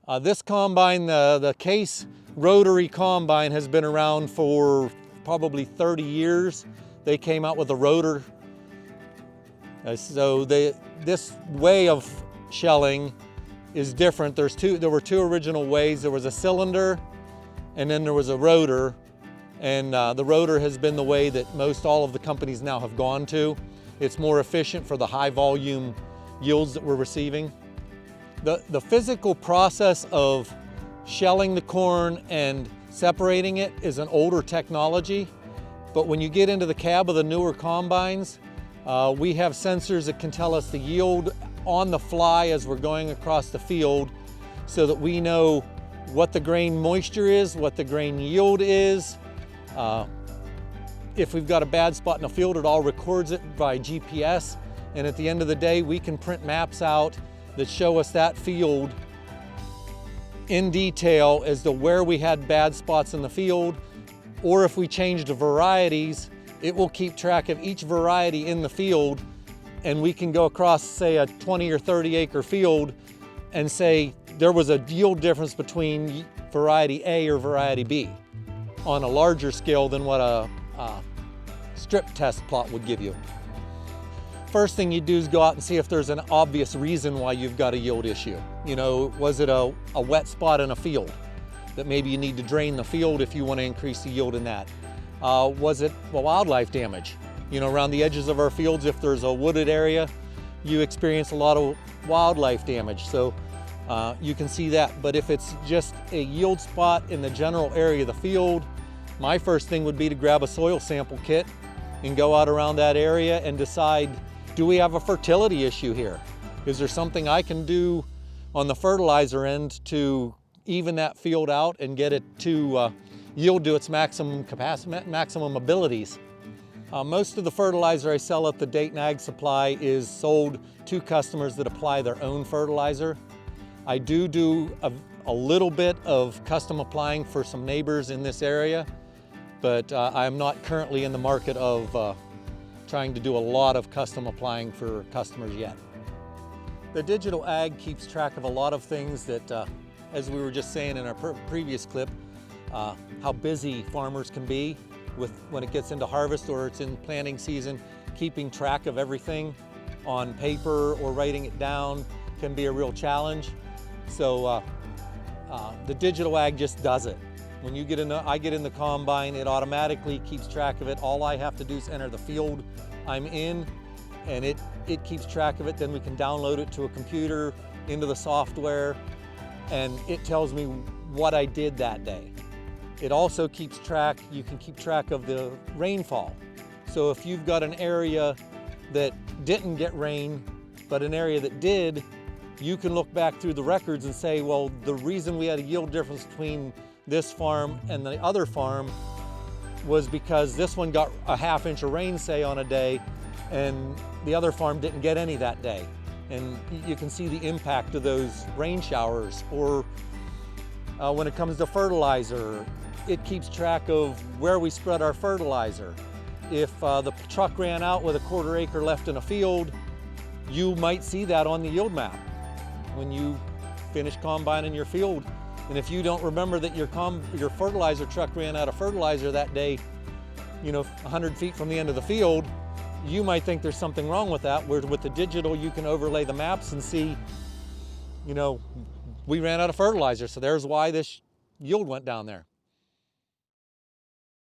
This combine, the Case Rotary combine, has been around for probably 30 years. They came out with a rotor. This way of shelling is different. There were two original ways. There was a cylinder and then there was a rotor. And the rotor has been the way that most all of the companies now have gone to. It's more efficient for the high volume yields that we're receiving. The physical process of shelling the corn and separating it is an older technology, but when you get into the cab of the newer combines, we have sensors that can tell us the yield on the fly as we're going across the field so that we know what the grain moisture is, what the grain yield is. If we've got a bad spot in the field, it all records it by GPS, and at the end of the day, we can print maps out that show us that field in detail as to where we had bad spots in the field, or if we changed the varieties, it will keep track of each variety in the field, and we can go across, say, a 20 or 30 acre field and say there was a yield difference between variety A or variety B on a larger scale than what a strip test plot would give you. First thing you do is go out and see if there's an obvious reason why you've got a yield issue. You know, was it a wet spot in a field that maybe you need to drain the field if you want to increase the yield in that? Was it wildlife damage? You know, around the edges of our fields, if there's a wooded area, you experience a lot of wildlife damage. So you can see that. But if it's just a yield spot in the general area of the field, my first thing would be to grab a soil sample kit and go out around that area and decide, do we have a fertility issue here? Is there something I can do on the fertilizer end to even that field out and get it to yield to its maximum capacity, maximum abilities? Most of the fertilizer I sell at the Dayton Ag Supply is sold to customers that apply their own fertilizer. I do a little bit of custom applying for some neighbors in this area, but I'm not currently in the market of trying to do a lot of custom applying for customers yet. The digital ag keeps track of a lot of things that, as we were just saying in our previous clip, how busy farmers can be when it gets into harvest or it's in planting season. Keeping track of everything on paper or writing it down can be a real challenge. So the digital ag just does it. When you I get in the combine, it automatically keeps track of it. All I have to do is enter the field I'm in, and it keeps track of it. Then we can download it to a computer, into the software, and it tells me what I did that day. It also keeps track, you can keep track of the rainfall. So if you've got an area that didn't get rain, but an area that did, you can look back through the records and say, well, the reason we had a yield difference between this farm and the other farm was because this one got a ½ inch of rain, say, on a day, and the other farm didn't get any that day. And you can see the impact of those rain showers. Or when it comes to fertilizer, it keeps track of where we spread our fertilizer. If the truck ran out with a 1/4 acre left in a field, you might see that on the yield map when you finish combining your field. And if you don't remember that your fertilizer truck ran out of fertilizer that day, you know, 100 feet from the end of the field, you might think there's something wrong with that. Where with the digital, you can overlay the maps and see, you know, we ran out of fertilizer, so there's why this yield went down there.